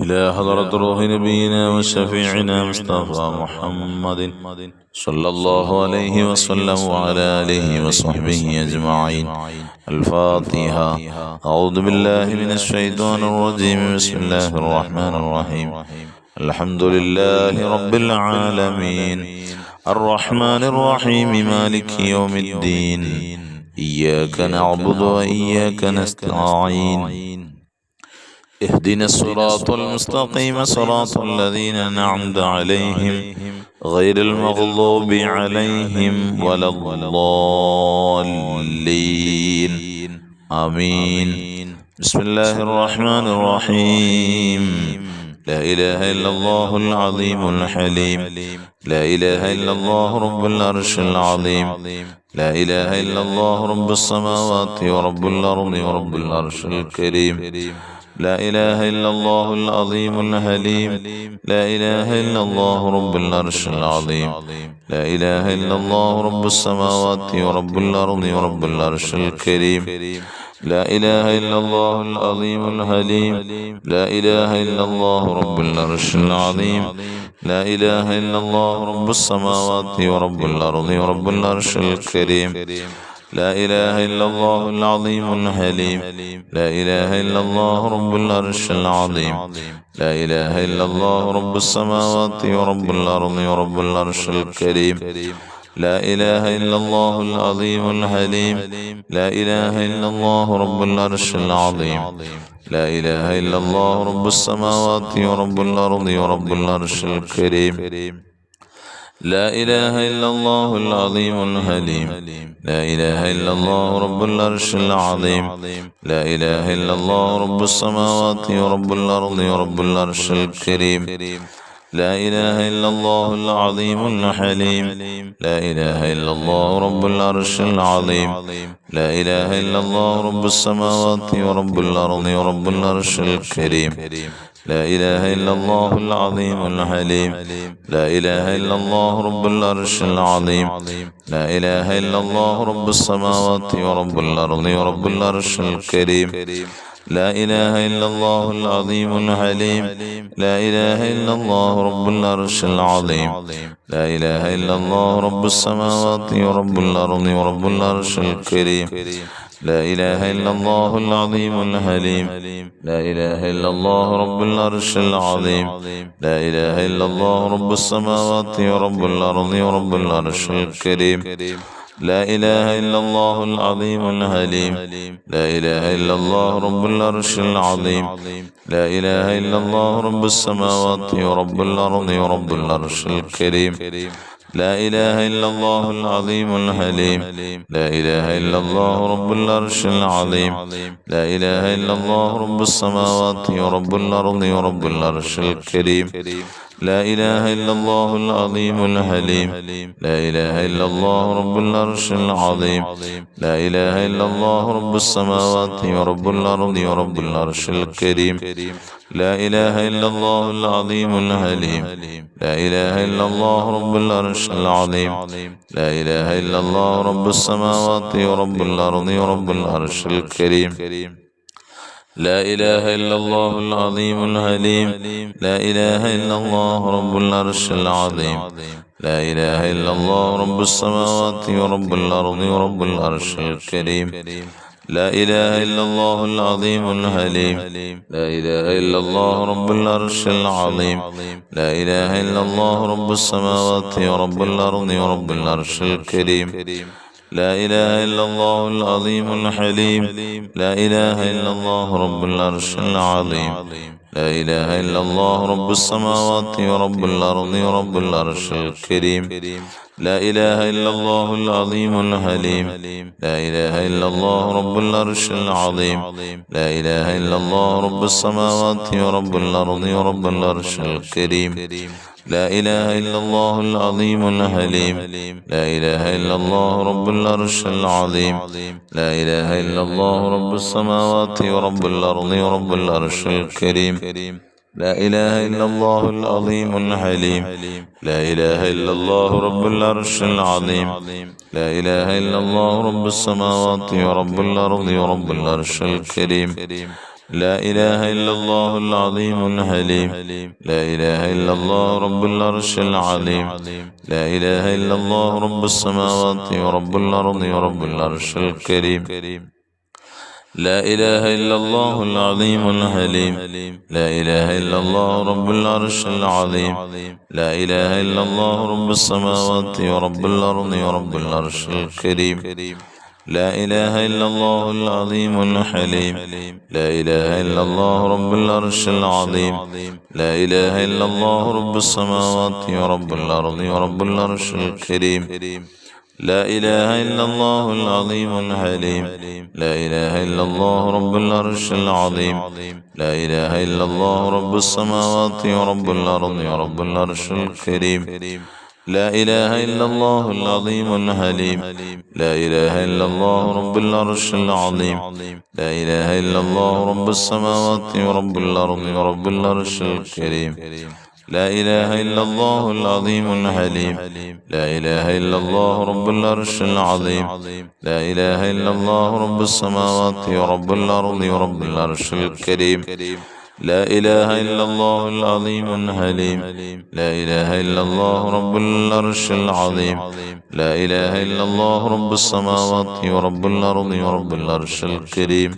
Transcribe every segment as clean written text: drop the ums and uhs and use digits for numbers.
إلى حضرة روح نبينا وشفيعنا مصطفى محمد صلى الله عليه وسلم وعلى آله وصحبه أجمعين. الفاتحة. أعوذ بالله من الشيطان الرجيم. بسم الله الرحمن الرحيم. الحمد لله رب العالمين الرحمن الرحيم مالك يوم الدين إياك نعبد وإياك نستعين اهدنا الصراط المستقيم صراط الذين أنعمت عليهم غير المغضوب عليهم ولا الضالين آمين. بسم الله الرحمن الرحيم. لا إله إلا الله العظيم الحليم. لا إله إلا الله رب العرش العظيم. لا إله إلا الله رب السماوات ورب الأرض ورب العرش الكريم. لا إله إلا الله العظيم الحليم. لا إله إلا الله رب العرش العظيم. لا إله إلا الله رب السماوات ورب الأرض ورب العرش الكريم. لا إله إلا الله العظيم الحليم. لا إله إلا الله رب العرش العظيم. لا إله إلا الله رب السماوات ورب الأرض ورب العرش الكريم. لا إله إلا الله العظيم الحليم. لا إله إلا الله رب العرش العظيم. لا إله إلا الله رب السماوات ورب الأرض ورب العرش الكريم. لا إله إلا الله العظيم الحليم. لا إله إلا الله رب العرش العظيم. لا إله إلا الله رب السماوات ورب الأرض ورب العرش الكريم. لا إله إلا الله العظيم الحليم. لا إله إلا الله رب العرش العظيم. لا إله إلا الله رب السماوات ورب الأرض ورب العرش الكريم. لا إله إلا الله العظيم الحليم. لا إله إلا الله رب العرش العظيم. لا إله إلا الله رب السماوات ورب الأرض ورب العرش الكريم. لا إله إلا الله العظيم الحليم. لا إله إلا الله رب العرش العظيم. لا إله إلا الله رب السماوات ورب الأرض ورب العرش الكريم. لا إله إلا الله العظيم الحليم. لا إله إلا الله رب العرش العظيم. لا إله إلا الله رب السماوات ورب الأرض ورب العرش الكريم. لا إله إلا الله العظيم الحليم. لا إله إلا الله رب العرش العظيم. لا إله إلا الله رب السماوات ورب الأرض ورب العرش الكريم. لا إله إلا الله العظيم الحليم. لا إله إلا الله رب العرش العظيم. لا إله إلا الله رب السماوات ورب الأرض ورب العرش الكريم. لا إله إلا الله العظيم الحليم. لا إله إلا الله رب العرش العظيم. لا إله إلا الله رب السماوات ورب الأرض ورب العرش الكريم. لا إله إلا الله العظيم الحليم. لا إله إلا الله رب العرش العظيم. لا إله إلا الله رب السماوات ورب الأرض ورب العرش الكريم. لا إله إلا الله العظيم الحليم. لا إله إلا الله رب العرش العظيم. لا إله إلا الله رب السماوات ورب الأرض ورب العرش الكريم. لا إله إلا الله العظيم الحليم. لا إله إلا الله رب العرش العظيم. لا إله إلا الله رب السماوات ورب الأرض ورب العرش الكريم. لا إله إلا الله العظيم الحليم. لا إله إلا الله رب العرش العظيم. لا إله إلا الله رب السماوات ورب الأرض ورب العرش الكريم. لا إله إلا الله العظيم الحليم. لا إله إلا الله رب العرش العظيم. لا إله إلا الله رب السماوات ورب الأرض ورب العرش الكريم. لا إله إلا الله العظيم الحليم. لا إله إلا الله رب العرش العظيم. لا إله إلا الله رب السماوات ورب الأرض ورب العرش الكريم. لا إله إلا الله العظيم الحليم. لا إله إلا الله رب العرش العظيم. لا إله إلا الله رب السماوات ورب الأرض ورب العرش الكريم. لا إله إلا الله العظيم الحليم. لا إله إلا الله رب العرش العظيم. لا إله إلا الله رب السماوات ورب الأرض ورب العرش الكريم. لا إله إلا الله العظيم الحليم لا إله إلا الله رب العرش العظيم لا إله إلا الله رب السماوات ورب الأرض ورب العرش الكريم لا إله إلا الله العظيم الحليم لا إله إلا الله رب العرش العظيم لا إله إلا الله رب السماوات ورب الأرض ورب العرش الكريم لا إله إلا الله العظيم الحليم لا إله إلا الله رب العرش العظيم لا إله إلا الله رب السماوات ورب الأرض ورب العرش الكريم لا إله إلا الله العظيم الحليم لا إله إلا الله رب العرش العظيم لا إله إلا الله رب السماوات ورب الأرض ورب العرش الكريم لا إله إلا الله العظيم الحليم لا إله إلا الله رب العرش العظيم لا إله إلا الله رب السماوات ورب الأرض ورب العرش الكريم لا إله إلا الله العظيم الحليم لا إله إلا الله رب العرش العظيم لا إله إلا الله رب السماوات ورب الأرض ورب العرش الكريم لا إله إلا الله العظيم الحليم لا إله إلا الله رب العرش العظيم لا إله إلا الله رب السماوات ورب الأرض ورب العرش الكريم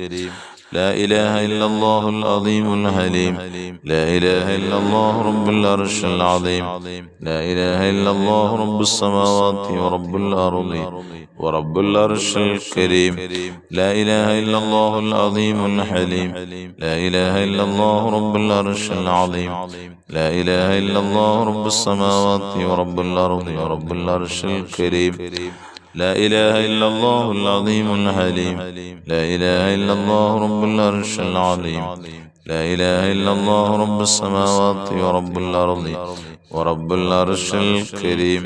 لا إله إلا الله العظيم الحليم لا إله إلا الله رب العرش العظيم لا إله إلا الله رب السماوات ورب الأرض ورب العرش الكريم لا إله إلا الله العظيم الحليم لا إله إلا الله رب العرش العظيم لا إله إلا الله رب السماوات ورب الأرض ورب العرش الكريم لا إله إلا الله العظيم الحليم لا إله إلا الله رب العرش العظيم لا إله إلا الله رب السماوات ورب الأرض ورب العرش الكريم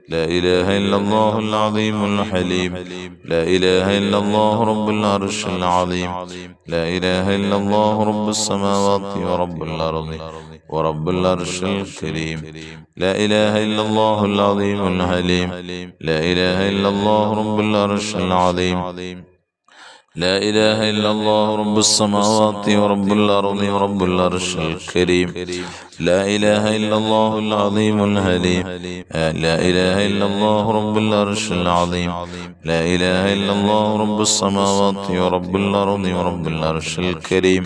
لا إله إلا الله العظيم الحليم لا إله إلا الله رب العرش العظيم لا إله إلا الله رب السماوات ورب الأرض ورب العرش الكريم لا إله إلا الله العظيم الحليم لا إله إلا الله رب العرش العظيم لا إله إلا الله رب السماوات ورب الأرض ورب العرش الكريم لا إله إلا الله العظيم الحليم لا إله إلا الله رب العرش العظيم لا إله إلا الله رب السماوات ورب الأرض ورب العرش الكريم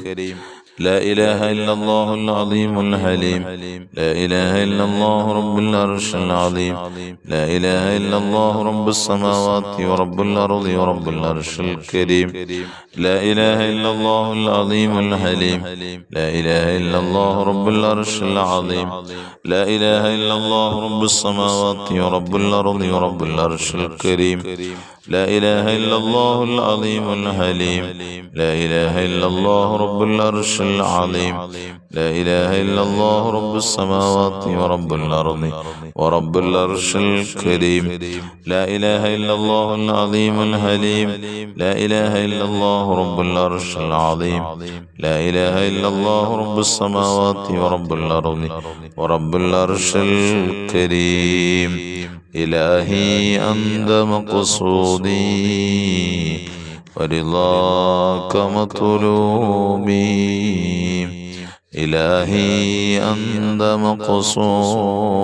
لا إله إلا الله العظيم الحليم لا إله إلا الله رب العرش العظيم لا إله إلا الله رب السماوات ورب الأرض ورب العرش الكريم لا إله إلا الله العظيم الحليم لا إله إلا الله رب العرش العظيم لا إله إلا الله رب السماوات ورب الأرض ورب العرش الكريم لا إله إلا الله العظيم الحليم لا إله إلا الله رب العرش العظيم لا إله إلا الله رب السماوات ورب الأرض ورب العرش الكريم لا إله إلا الله العظيم الحليم لا إله إلا الله رب العرش العظيم لا إله إلا الله رب السماوات ورب الأرض ورب العرش الكريم إلهي أنت مقصودي ورضاك مطلوبي إلهي أنت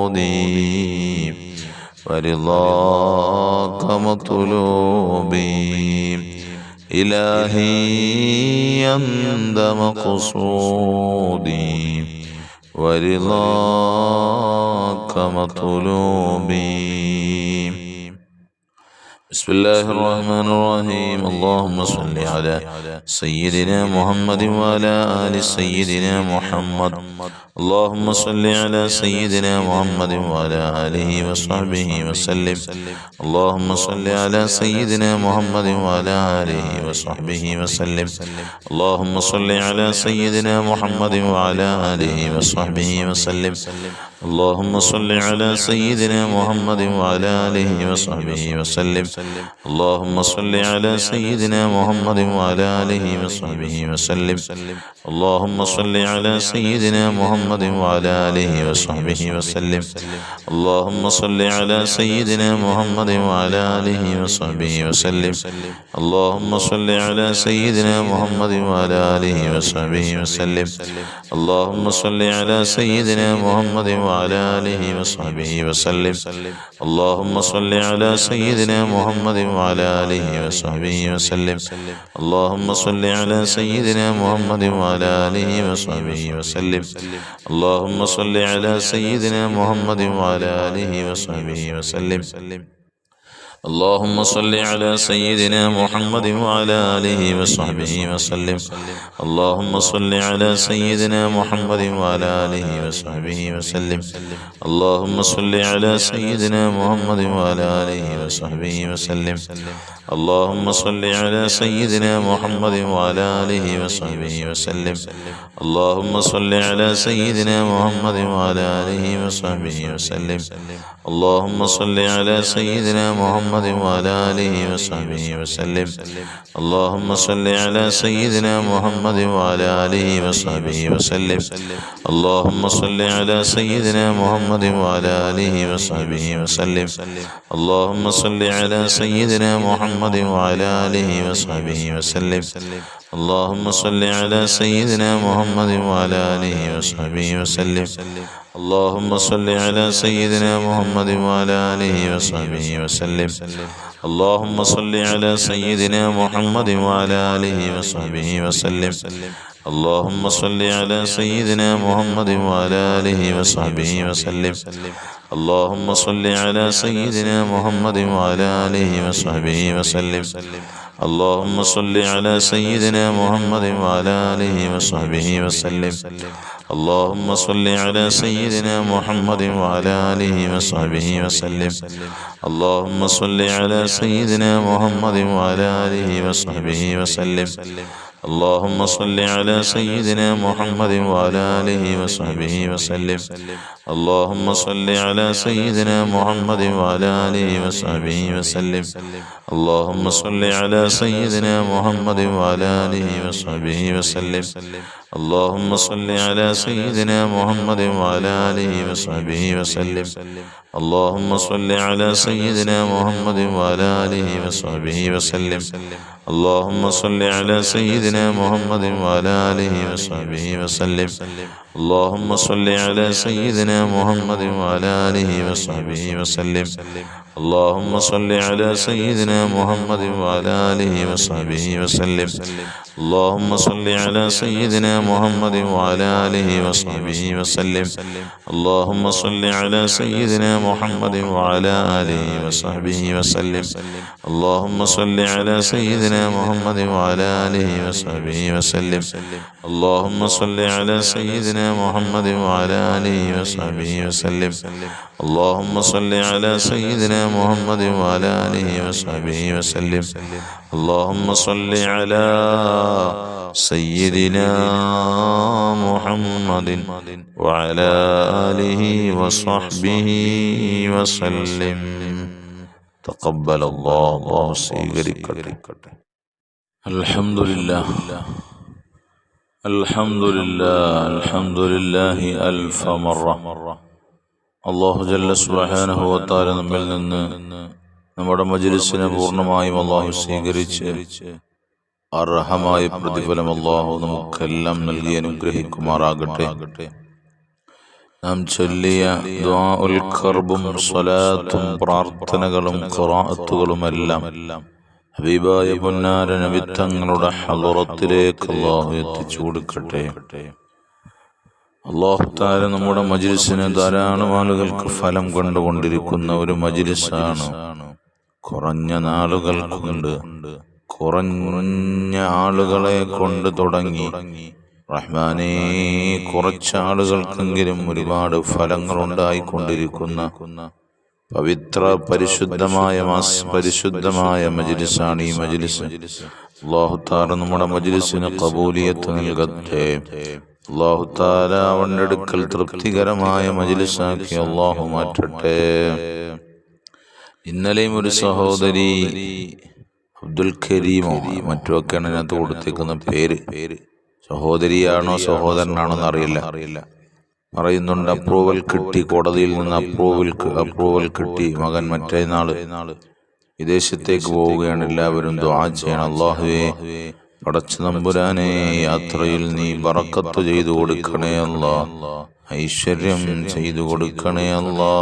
مقصودي ورضاك مطلوبي إلهي أنت مقصودي ورضاك مطلوبي بسم الله الرحمن الرحيم اللهم صل على سيدنا محمد وعلى آل سيدنا محمد اللهم صل على سيدنا محمد وعلى آله وصحبه وسلم اللهم صل على سيدنا محمد وعلى آله وصحبه وسلم اللهم صل على سيدنا محمد وعلى آله وصحبه وسلم اللهم صل على سيدنا محمد وعلى آله وصحبه وسلم. اللهم صل على سيدنا محمد وعلى آله وصحبه وسلم. اللهم صل على سيدنا محمد وعلى آله وصحبه وسلم. اللهم صل على سيدنا محمد وعلى آله وصحبه وسلم. اللهم صل على سيدنا محمد وعلى آله وصحبه وسلم. اللهم صل على سيدنا محمد وعلى آله وصحبه وسلم. اللهم صل على سيدنا محمد وعلى آله وصحبه وسلم. اللهم صل على سيدنا محمد وعلى آله وصحبه وسلم. اللهم صل على سيدنا محمد وعلى آله وصحبه وسلم. اللهم صل على سيدنا محمد وعلى آله وصحبه وسلم. اللهم صل على سيدنا محمد وعلى آله وصحبه وسلم. اللهم صل على سيدنا محمد وعلى آله وصحبه وسلم. اللهم صل على سيدنا محمد وعلى آله وصحبه وسلم. اللهم صل على سيدنا محمد وعلى آله وصحبه وسلم. اللهم صل على سيدنا محمد وعلى آله وصحبه وسلم. اللهم صل على سيدنا محمد وعلى آله وصحبه وسلم. اللهم صل على سيدنا محمد وعلى آله وصحبه وسلم. اللهم صل على سيدنا محمد وعلى آله وصحبه وسلم. اللهم صل على سيدنا محمد وعلى آله وصحبه وسلم. اللهم صل على سيدنا محمد وعلى آله وصحبه وسلم. اللهم صل على سيدنا محمد وعلى آله وصحبه وسلم. اللهم صل على سيدنا محمد وعلى آله وصحبه وسلم. اللهم صل على سيدنا محمد وعلى آله وصحبه وسلم. اللهم صل على سيدنا محمد وعلى آله وصحبه وسلم. اللهم صل على سيدنا محمد وعلى آله وصحبه وسلم. اللهم صل على سيدنا محمد وعلى آله وصحبه وسلم. اللهم صل على سيدنا محمد وعلى آله وصحبه وسلم. اللهم صل على سيدنا محمد وعلى آله وصحبه وسلم. اللهم صل على سيدنا محمد وعلى آله وصحبه وسلم. اللهم صل على سيدنا محمد وعلى آله وصحبه وسلم. اللهم صل على سيدنا محمد وعلى آله وصحبه وسلم. اللهم صل على سيدنا محمد وعلى آله وصحبه وسلم. اللهم صل على سيدنا محمد وعلى آله وصحبه وسلم. اللهم صل على سيدنا محمد وعلى آله وصحبه وسلم. اللهم صل على سيدنا محمد وعلى آله وصحبه وسلم. اللهم صل على سيدنا محمد وعلى آله وصحبه وسلم. اللهم صل على سيدنا محمد وعلى آله وصحبه وسلم. اللهم صل على سيدنا محمد وعلى آله وصحبه وسلم. اللهم صل على سيدنا محمد وعلى آله وصحبه وسلم. اللهم صل على سيدنا محمد وعلى آله وصحبه وسلم. تقبل الله സ്വീകരിക്കട്ടെ. അൽഹംദുലില്ലാ അൽഹംദുലില്ലാ അൽഹംദുലില്ലാഹി അൽഫ മറ. അല്ലാഹു ജല്ല സുബ്ഹാനഹു വ തആല നമ്മിൽ നിന്ന് നമ്മുടെ മജ്ലിസിനെ പൂർണ്ണമായും അല്ലാഹു സ്വീകരിച്ച് അർഹമായ പ്രതിഫലം അല്ലാഹു നമുക്കെല്ലാം നൽകി അനുഗ്രഹിക്കുമാറാകട്ടെ. നാം ചൊല്ലിയ ദുആഉൽ ഖർബും സ്വലാത്തും പ്രാർത്ഥനകളും ഖുറാഅത്തുകളുമെല്ലാം ഹബീബായ പൊന്നാര നബി തങ്ങളുടെ ഹളറത്തിലേക്ക് അല്ലാഹു എത്തിച്ചു കൊടുക്കട്ടെ. അല്ലാഹു തആല നമ്മുടെ മജ്ലിസിന് ധാരാളം ആളുകൾക്ക് ഫലം കണ്ടുകൊണ്ടിരിക്കുന്ന ഒരു മജ്ലിസാണ്. കുറഞ്ഞ നാളുകൾ കൊണ്ട് കുറഞ്ഞ ആളുകളെ കൊണ്ട് തുടങ്ങി റഹ്മാനേ കുറച്ച് ആളുകൾക്കെങ്കിലും ഒരുപാട് ഫലങ്ങൾ ഉണ്ടായിക്കൊണ്ടിരിക്കുന്ന പവിത്ര പരിശുദ്ധമായ മജ്ലിസാണ് ഈ മജ്ലിസ്. അല്ലാഹു തആല നമ്മുടെ മജ്ലിസിന് ഖബൂലിയത്ത് നൽകട്ടെ. അല്ലാഹു തആല അവന്റെ അടുക്കൽ തൃപ്തികരമായ മജ്ലിസാക്കി അല്ലാഹു മാറ്റട്ടെ. ഇന്നലെയും ഒരു സഹോദരി അബ്ദുൽ കരീമോ മറ്റുമൊക്കെയാണ് ഇതിനകത്ത് കൊടുത്തിരിക്കുന്ന പേര്. സഹോദരിയാണോ സഹോദരനാണോ എന്നറിയില്ല. പറയുന്നുണ്ട് അപ്രൂവൽ കിട്ടി, കോടതിയിൽ നിന്ന് അപ്രൂവൽ കിട്ടി. മകൻ മറ്റേ നാള് വിദേശത്തേക്ക് പോവുകയാണ്. എല്ലാവരും ദുആ ചെയ്യണം. അല്ലാഹുവേ, പടച്ച തമ്പുരാനെ, യാത്രയിൽ നീ ബറക്കത്ത് ചെയ്തു കൊടുക്കണേ അല്ലാ, ഐശ്വര്യം ചെയ്തു കൊടുക്കണേ അല്ലാ,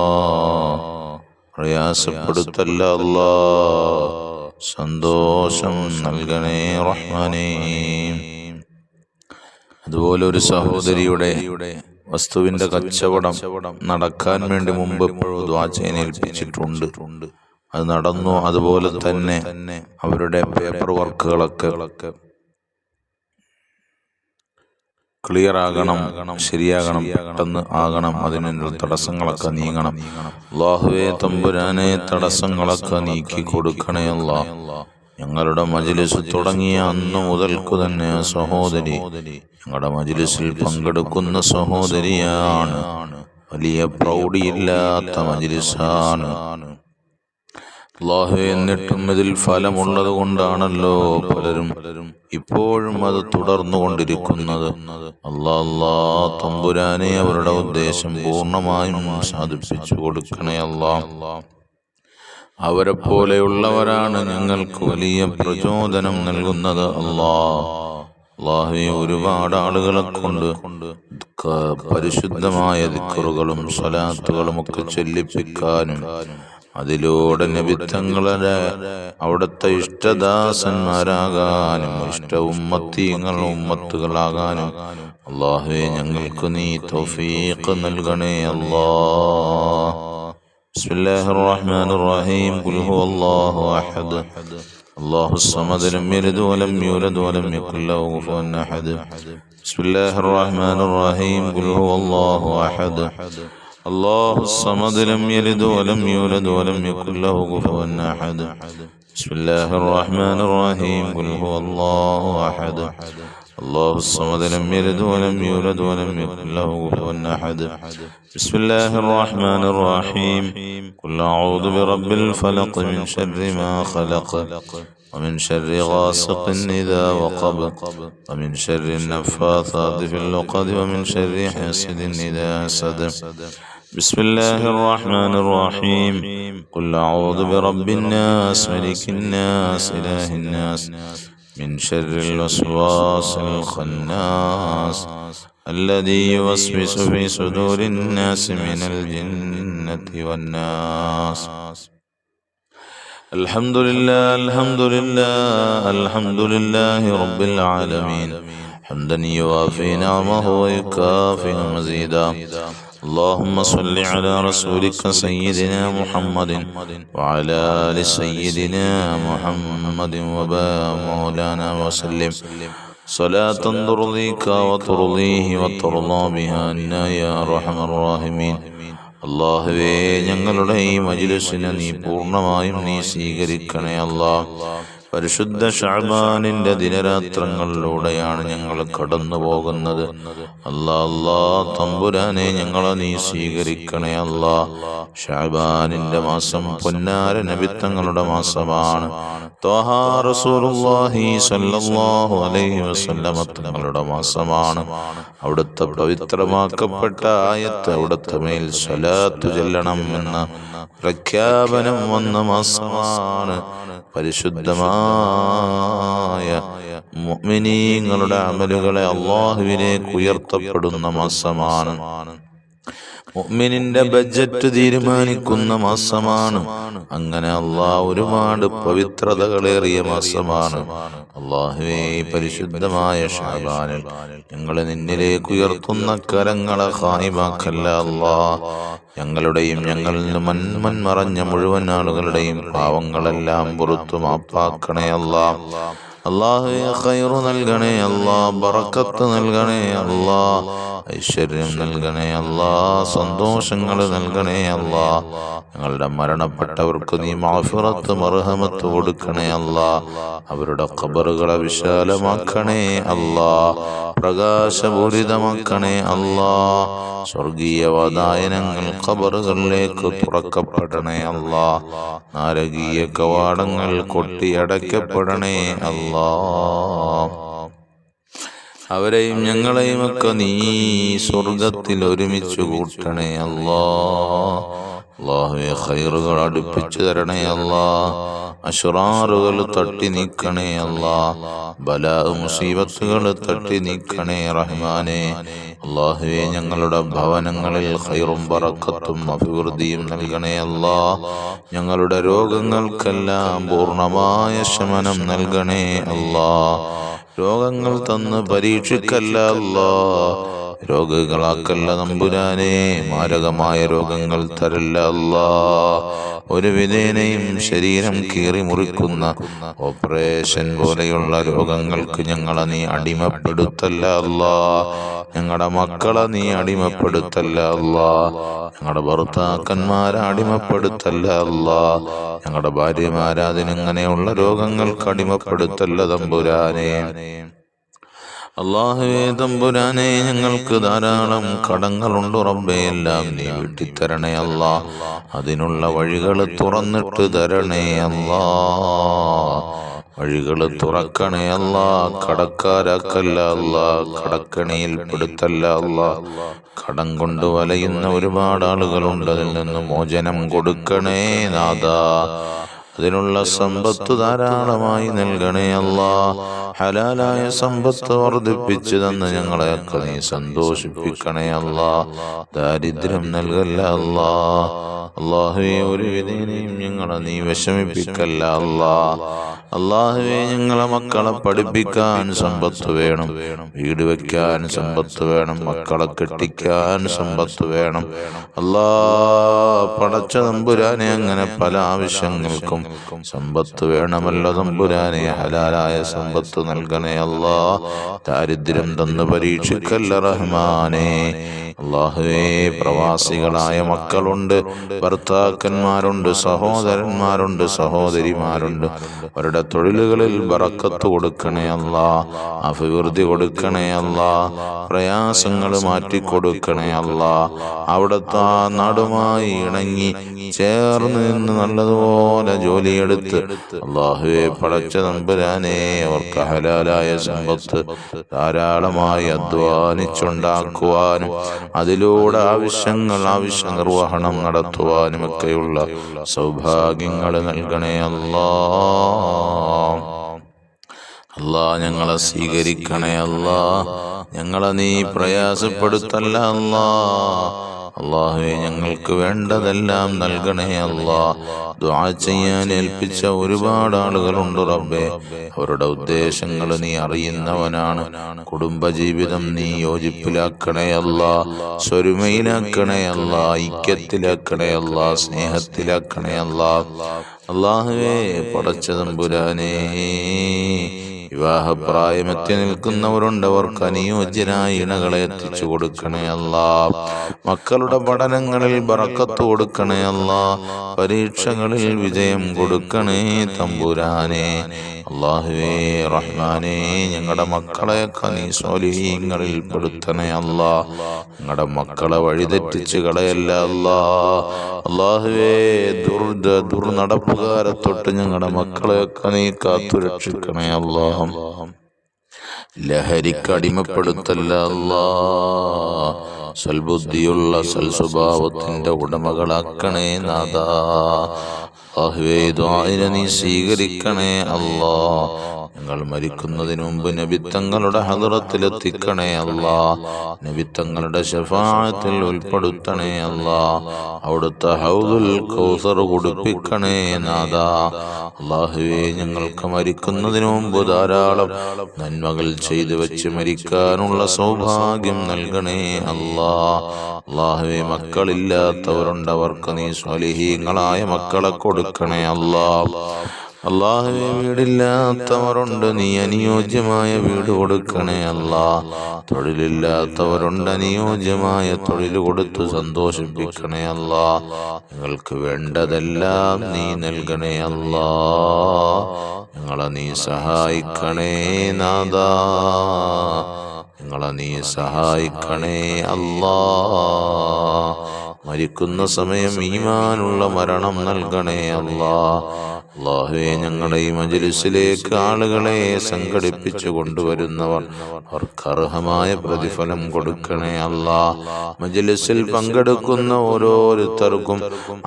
പ്രയാസപ്പെടുത്തല്ല അല്ലാ, സന്തോഷം നൽകണേ റഹ്മാനേ. അതുപോലെ ഒരു സഹോദരിയുടെ വസ്തുവിന്റെ കച്ചവടം നടക്കാൻ വേണ്ടി മുമ്പ് എപ്പോഴും ദുആ ചെയ്യാൻ ഏൽപ്പിച്ചിട്ടുണ്ട്. അത് നടന്നു. അതുപോലെ തന്നെ അവരുടെ പേപ്പർ വർക്കുകളൊക്കെ ക്ലിയർ ആകണം, ശരിയാകണം, പെട്ടെന്ന് ആകണം. അതിനുള്ള തടസ്സങ്ങളൊക്കെ നീങ്ങണം. അല്ലാഹുവേ തമ്പുരാനെ, തടസ്സങ്ങളൊക്കെ നീക്കി കൊടുക്കണേ അല്ലാ. ഞങ്ങളുടെ മജ്ലിസ് തുടങ്ങിയ അന്നു മുതൽക്കു തന്നെ സഹോദരി ഞങ്ങളുടെ മജ്ലിസിൽ പങ്കെടുക്കുന്ന സഹോദരിയാണ്. വലിയ പ്രൗഢിയില്ലാത്ത മജ്ലിസാണ് അല്ലാഹുവേ. എന്നിട്ടും ഇതിൽ ഫലമുള്ളത് കൊണ്ടാണല്ലോ പലരും ഇപ്പോഴും അത് തുടർന്നുകൊണ്ടിരിക്കുന്നത്. അല്ലാ തമ്പുരാനെ, അവരുടെ ഉദ്ദേശം പൂർണ്ണമായും സാധിപ്പിച്ചു കൊടുക്കണേ അല്ലാ. അവരെ പോലെയുള്ളവരാണ് ഞങ്ങൾക്ക് വലിയ പ്രചോദനം നൽകുന്നത് അല്ലാഹുവേ. ഒരുപാട് ആളുകളെ കൊണ്ട് പരിശുദ്ധമായ ദിക്റുകളും സ്വലാത്തുകളും ഒക്കെ ചൊല്ലിപ്പിക്കാനും അതിലൂടെ നബിത്തങ്ങളുടെ അവിടുത്തെ ഇഷ്ടദാസന്മാരാകാനും ഇഷ്ട ഉമ്മത്തുകളാകാനും അല്ലാഹുവേ ഞങ്ങൾക്ക് നീ തൗഫീഖ് നൽകണേ അല്ലാഹ്. ബിസ്മില്ലാഹിർ റഹ്മാനിർ റഹീം. ഖുൽ ഹുവല്ലാഹു അഹദ് അല്ലാഹുസ് സമദ് ലം യലിദ് വലം യൂലദ് വലം യകുൽ ലഹു കുഫുവൻ അഹദ്. ബിസ്മില്ലാഹിർ റഹ്മാനിർ റഹീം. ഖുൽ ഹുവല്ലാഹു അഹദ് അല്ലാഹുസ് സമദ് ലം യലിദ് വലം യൂലദ് വലം യകുൽ ലഹു കുഫുവൻ അഹദ്. ബിസ്മില്ലാഹിർ റഹ്മാനിർ റഹീം. ഖുൽ ഹുവല്ലാഹു അഹദ് അല്ലാഹുസ് സമദ് ലം യലിദ് വലം യൂലദ് വലം യകുൽ ലഹു കുഫുവൻ അഹദ്. ബിസ്മില്ലാഹിർ റഹ്മാനിർ റഹീം. ഖുൽ അഊദു ബിറബ്ബിൽ ഫലഖ് മിൻ ശർരി മാ ഖലഖ് ومن شر غاسق إذا وقب ومن شر النفاثات في العقد ومن شر حاسد إذا حسد. بسم الله الرحمن الرحيم. قل أعوذ برب الناس ملك الناس إله الناس من شر الوسواس الخناس الذي يوسوس في صدور الناس من الجنة والناس. الحمد لله الحمد لله الحمد لله رب العالمين حمدا يوافي نعمه ويكافئ مزيدا. اللهم صل على رسولك سيدنا محمد وعلى آل سيدنا محمد ومولانا وسلم صلاة ترضيك وترضيه وترضى بها عنا يا أرحم الراحمين. അല്ലാഹുവേ, ഞങ്ങളുടെ ഈ മജ്ലിസിനെ നീ പൂർണ്ണമായും നീ സ്വീകരിക്കണേ അല്ലാഹ്. പരിശുദ്ധ ശഅബാനിന്റെ ദിനരാത്രങ്ങളിലൂടെയാണ് ഞങ്ങൾ കടന്നു പോകുന്നത്. അല്ലാ തമ്പുരാനെ, ഞങ്ങളെ നീ സ്വീകരിക്കണേ അല്ലാ. ശഅബാനിന്റെ മാസം പൊന്നാര നബിത്തങ്ങളുടെ മാസമാണ്. ത്വഹ റസൂലുള്ളാഹി സ്വല്ലല്ലാഹു അലൈഹി വസല്ലമ തങ്ങളുടെ മാസമാണ്. അവിടുത്തെ പവിത്രമാക്കപ്പെട്ട ആയത്ത് അവിടുത്തെ മേൽ സ്വലാത്ത് ചൊല്ലണം എന്ന പ്രഖ്യാപനം വന്ന മാസമാണ്. പരിശുദ്ധമായ മുഅ്മിനീങ്ങളുടെ അമലുകളെ അല്ലാഹുവിലേക്ക് ഉയർത്തപ്പെടുന്ന മാസമാണ്. മുഅ്മിനിന്റെ ബഡ്ജറ്റ് തീരുമാനിക്കുന്ന മാസമാണ്. അങ്ങനെ അല്ലാഹ് ഒരുപാട് പവിത്രതകളേറിയ മാസമാണ്. അല്ലാഹുവേ, പരിശുദ്ധമായ ശഅബാനിൽ ഞങ്ങളെ നിന്നിലേക്ക് ഉയർത്തുന്ന കരങ്ങളെ ഖായിബാക്കല്ല അല്ലാഹ്. ഞങ്ങളുടെയും ഞങ്ങളിൽ നിന്ന് മറഞ്ഞ മുഴുവൻ ആളുകളുടെയും പാവങ്ങളെല്ലാം പുറത്തു മാപ്പാക്കണേ അല്ലാഹ്. അല്ലാഹുവേ ഖൈറ് നൽകണേ അല്ലാ, ബറക്കത്ത് നൽകണേ അല്ലാ, ഐശ്വര്യം നൽകണേ അല്ലാ, സന്തോഷങ്ങൾ നൽകണേ അല്ലാ. ഞങ്ങളുടെ മരണപ്പെട്ടവർക്ക് നീ മഗ്ഫിറത്ത് മർഹമത്ത് കൊടുക്കണേ അല്ലാ. അവരുടെ ഖബറുകളെ വിശാലമാക്കണേ അല്ലാ, പ്രകാശപൂരിതമാക്കണേ അല്ലാ. സ്വർഗീയ വാതായനങ്ങൾ ഖബറുകളിലേക്ക് തുറക്കപ്പെടണേ അല്ലാ. നാരകീയ കവാടങ്ങൾ കൊട്ടിയടയ്ക്കപ്പെടണേ അല്ലാ. അവരെയും ഞങ്ങളെയും ഒക്കെ നീ സ്വർഗത്തിൽ ഒരുമിച്ച് കൂട്ടണേ അല്ലാ. അല്ലാഹുവേ ഖൈറുകൾ അടുപ്പിച്ചു തരണേ അല്ലാ, അശ്റാറുകൾ തട്ടി നീക്കണേ അല്ലാ, ബലാ മുസീബത്തുകൾ തട്ടി നീക്കണേ റഹ്മാനേ. അല്ലാഹുവേ ഞങ്ങളുടെ ഭവനങ്ങളിൽ ഖൈറും ബറക്കത്തും അഭിവൃദ്ധിയും നൽകണേ അല്ലാ. ഞങ്ങളുടെ രോഗങ്ങൾക്കെല്ലാം പൂർണ്ണമായ ശമനം നൽകണേ അല്ലാ. രോഗങ്ങൾ തന്ന് പരീക്ഷിക്കല്ല അല്ലാ, രോഗികളാക്കല്ല തമ്പുരാനെ. മാരകമായ രോഗങ്ങൾ തരല്ല അല്ലാ. ഒരു വിധേനയും ശരീരം കീറി മുറിക്കുന്ന ഓപ്പറേഷൻ പോലെയുള്ള രോഗങ്ങൾക്ക് ഞങ്ങളെ നീ അടിമപ്പെടുത്തല്ല അല്ലാ. ഞങ്ങളുടെ മക്കളെ നീ അടിമപ്പെടുത്തല്ല അല്ലാ. ഞങ്ങളുടെ ഭർത്താക്കന്മാരെ അടിമപ്പെടുത്തല്ല അല്ലാ. ഞങ്ങളുടെ ഭാര്യമാരെ അതിനിങ്ങനെയുള്ള രോഗങ്ങൾക്ക് അടിമപ്പെടുത്തല്ല തമ്പുരാനെ. അല്ലാഹുവേ തമ്പുരാനെ, ഞങ്ങൾക്ക് ധാരാളം കടങ്ങളുണ്ട് റബ്ബേ, എല്ലാം നീ വീട്ടിത്തരണേ അല്ലാ. അതിനുള്ള വഴികൾ തുറന്നിട്ട് തരണേ അല്ലാ. വഴികൾ തുറക്കണേ അല്ലാ. കടക്കാരാക്കല്ല അല്ലാ, കടക്കണിയിൽ പെടുത്തല്ല അല്ലാ. കടം കൊണ്ട് വലയുന്ന ഒരുപാട് ആളുകളുണ്ട്, അതിൽ നിന്ന് മോചനം കൊടുക്കണേ നാഥാ. അതിനുള്ള സമ്പത്ത് ധാരാളമായി നൽകണേ അല്ലാ. ഹലാലായ സമ്പത്ത് വർദ്ധിപ്പിച്ചു തന്ന് ഞങ്ങളെയൊക്കെ നീ സന്തോഷിപ്പിക്കണേ അല്ലാ. ദാരിദ്ര്യം നൽകല്ല അല്ലാ. അല്ലാഹുവേ ഒരു വിധേനയും ഞങ്ങളെ നീ വിഷമിപ്പിക്കല്ല അല്ലാ. അല്ലാഹുവേ ഞങ്ങളെ മക്കളെ പഠിപ്പിക്കാൻ സമ്പത്ത് വേണം, വീട് വെക്കാൻ സമ്പത്ത് വേണം, മക്കളെ കെട്ടിക്കാൻ സമ്പത്ത് വേണം അല്ലാ. പടച്ച തമ്പുരാനെ, അങ്ങനെ പല ആവശ്യങ്ങൾക്കും സമ്പത്ത് വേണമല്ലോ തമ്പുരാനെ. ഹലാലായ സമ്പത്ത് നൽകണേ അല്ലാ. ദാരിദ്ര്യം തന്ന് പരീക്ഷിക്കല്ല റഹ്മാനേ. അല്ലാഹുവേ പ്രവാസികളായ മക്കളുണ്ട്, ഭർത്താക്കന്മാരുണ്ട്, സഹോദരന്മാരുണ്ട്, സഹോദരിമാരുണ്ട്. അവരുടെ തൊഴിലുകളിൽ ബറക്കത്ത് കൊടുക്കണേ അല്ലാ, അഭിവൃദ്ധി കൊടുക്കണേ അല്ലാ, പ്രയാസങ്ങൾ മാറ്റിക്കൊടുക്കണേ അല്ലാ. അവിടുത്തെ നാടുമായി ഇണങ്ങി ചേർന്ന് നിന്ന് നല്ലതുപോലെ ജോലിയെടുത്ത് അല്ലാഹുവേ പടച്ച തമ്പുരാനെ അവർക്ക് ഹലാലായ സമ്പത്ത് ധാരാളമായി അധ്വാനിച്ചുണ്ടാക്കുവാനും അതിലൂടെ ആവശ്യ നിർവഹണം നടത്തുവാനുമൊക്കെയുള്ള സൗഭാഗ്യങ്ങൾ നൽകണേ അല്ലാ. അല്ലാ ഞങ്ങളെ സ്വീകരിക്കണേ അല്ലാ. ഞങ്ങളെ നീ പ്രയാസപ്പെടുത്തല്ല അല്ലാ. അല്ലാഹുവേ ഞങ്ങൾക്ക് വേണ്ടതെല്ലാം നൽകണേ അല്ലാ. ദുആ ചെയ്യാൻ ഏൽപ്പിച്ച ഒരുപാട് ആളുകളുണ്ട് റബ്ബേ. അവരുടെ ഉദ്ദേശങ്ങൾ നീ അറിയുന്നവനാണ്. കുടുംബജീവിതം നീ യോജിപ്പിലാക്കണേ അല്ലാ, സ്വരുമയിലാക്കണേ അല്ലാ, ഐക്യത്തിലാക്കണേ അല്ലാ, സ്നേഹത്തിലാക്കണേ അല്ലാ. അല്ലാഹുവേ പടച്ച തമ്പുരാനേ, വിവാഹപ്രായമെത്തി നിൽക്കുന്നവരുണ്ട്, അവർക്ക് അനുയോജ്യനായ ഇണകളെ എത്തിച്ചു കൊടുക്കണേ അല്ലാ. മക്കളുടെ പഠനങ്ങളിൽ ബറക്കത്ത് കൊടുക്കണേ അല്ലാ. പരീക്ഷകളിൽ വിജയം കൊടുക്കണേ തമ്പുരാനെ. അല്ലാഹുവേ റഹ്മാനേ, ഞങ്ങളുടെ മക്കളെയൊക്കെ നീ സ്വാലിഹീങ്ങളിൽ പെടുത്തണേ അല്ലാ. ഞങ്ങളുടെ മക്കളെ വഴിതെറ്റിച്ച് കളയല്ല അല്ലാ. അല്ലാഹുവേ ദുർനടപ്പുകാരെ തൊട്ട് ഞങ്ങളുടെ മക്കളെയൊക്കെ നീ കാത്തുരക്ഷിക്കണേ അല്ലാ. ലഹരിക്ക് അടിമപ്പെടുത്തല്ല അല്ലാ. സൽബുദ്ധിയുള്ള സൽസ്വഭാവത്തിന്റെ ഉടമകളാക്കണേ നാഥാ. അല്ലാഹുവേ ദുആഇനെ നീ സ്വീകരിക്കണേ അല്ലാ. ഞങ്ങൾ മരിക്കുന്നതിന് മുമ്പ് നബിത്തങ്ങളുടെ ഹദ്റത്തിലെത്തിക്കണേ അല്ലാ. നബിത്തങ്ങളുടെ ശഫാഅത്തിൽ ഉൾപ്പെടുത്തണേ അല്ലാ. അവിടുത്തെ ഹൗദുൽ കൗസർ കുടിപ്പിക്കണേ നാഥാ. അല്ലാഹുവേ ഞങ്ങൾക്ക് മരിക്കുന്നതിന് മുമ്പ് ധാരാളം നന്മകൾ ചെയ്തു വെച്ച് മരിക്കാനുള്ള സൗഭാഗ്യം നൽകണേ അല്ലാ. അല്ലാഹുവേ മക്കളില്ലാത്തവരുണ്ട്, അവർക്ക് നീ സ്വാലിഹീങ്ങളായ മക്കളെ കൊടുക്കണേ അല്ലാ. അല്ലാഹുവേ വീടില്ലാത്തവരുണ്ട്, നീ അനുയോജ്യമായ വീട് കൊടുക്കണേ അല്ലാ. തൊഴിലില്ലാത്തവരുണ്ട്, അനുയോജ്യമായ തൊഴിൽ കൊടുത്തു സന്തോഷിപ്പിക്കണേ അല്ലാ. ഞങ്ങൾക്ക് വേണ്ടതെല്ലാം നീ നൽകണേ അല്ലാ. ഞങ്ങളെ നീ സഹായിക്കണേ നാഥാ, ഞങ്ങളെ നീ സഹായിക്കണേ അല്ലാ. മരിക്കുന്ന സമയം ഈമാനുള്ള മരണം നൽകണേ അല്ലാ. അല്ലാഹുവേ ഞങ്ങളുടെ ഈ മജ്‌ലിസിലേക്ക് ആളുകളെ സംഘടിപ്പിച്ചു കൊണ്ടുവരുന്നവർ അവർക്ക് അർഹമായ പ്രതിഫലം കൊടുക്കണേ അല്ലാ. മജ്‌ലിസിൽ പങ്കെടുക്കുന്ന ഓരോരുത്തർക്കും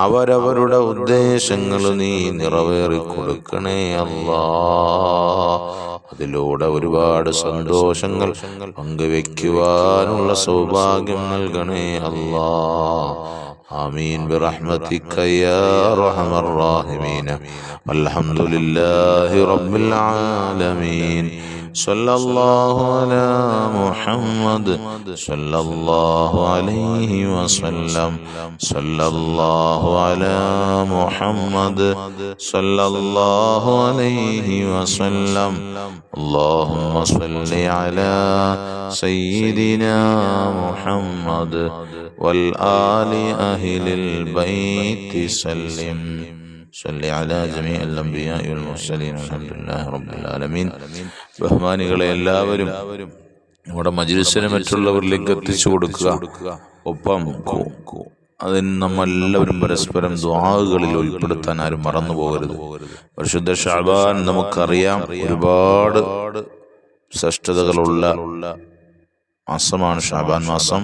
അവരവരുടെ ഉദ്ദേശങ്ങൾ നീ നിറവേറി കൊടുക്കണേ അല്ലാ. അതിലൂടെ ഒരുപാട് സന്തോഷങ്ങൾ പങ്കുവെക്കുവാനുള്ള സൗഭാഗ്യം നൽകണേ അല്ലാ. ആമീൻ ബിറഹ്മതിക യാ അർഹമർ റഹീമീൻ. അൽഹംദുലില്ലാഹി റബ്ബിൽ ആലമീൻ. സല്ലല്ലാഹു അലാ മുഹമ്മദ് സല്ലല്ലാഹു അലൈഹി വസല്ലം. സല്ലല്ലാഹു അലാ മുഹമ്മദ് സല്ലല്ലാഹു അലൈഹി വസല്ലം. اللهم صل على سيدنا محمد والآل أهل البيت سلم. صل على جميع الأنبياء والمرسلين والحمد لله رب العالمين. ബഹുമാനികളെ എല്ലാവരും നമ്മുടെ മജ്‌ലിസിനെ മറ്റുള്ളവരിലേക്ക് എത്തിച്ചു കൊടുക്കുക. ഒപ്പം അതിന് നമ്മളെല്ലാവരും പരസ്പരം ദുആകളിൽ ഉൾപ്പെടുത്താൻ ആരും മറന്നു പോകരുത്. പരിശുദ്ധ ശഅബാൻ നമുക്കറിയാം ഒരുപാട് ശ്രേഷ്ഠതകളുള്ള മാസമാണ് ശഅബാൻ മാസം.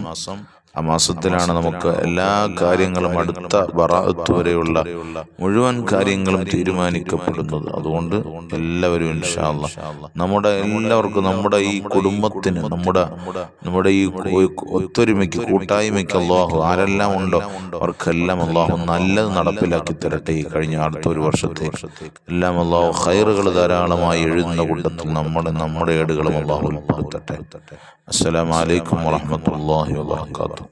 ആ മാസത്തിലാണ് നമുക്ക് എല്ലാ കാര്യങ്ങളും അടുത്ത ബറാഅത്ത് വരെയുള്ള മുഴുവൻ കാര്യങ്ങളും തീരുമാനിക്കപ്പെടുന്നത്. അതുകൊണ്ട് എല്ലാവരും ഇൻഷാ അല്ലാഹ് നമ്മുടെ എല്ലാവർക്കും, നമ്മുടെ ഈ കുടുംബത്തിന്, നമ്മുടെ ഈ ഒത്തൊരുമയ്ക്ക്, കൂട്ടായ്മയ്ക്ക് അല്ലാഹു ആരെല്ലാം ഉണ്ടോ അവർക്കെല്ലാം അല്ലാഹു നല്ലത് നടപ്പിലാക്കി തരട്ടെ. ഈ കഴിഞ്ഞ അടുത്ത ഒരു വർഷത്തെ എല്ലാം അല്ലാഹു ഖൈറുകൾ ധാരാളമായി എഴുതുന്ന കൂട്ടത്തിൽ നമ്മുടെ ഏടുകളും അല്ലാഹു ഉൾപ്പെടുത്തട്ടെ. അസ്സലാമു അലൈക്കും വറഹ്മത്തുള്ളാഹി വബറകാതുഹു.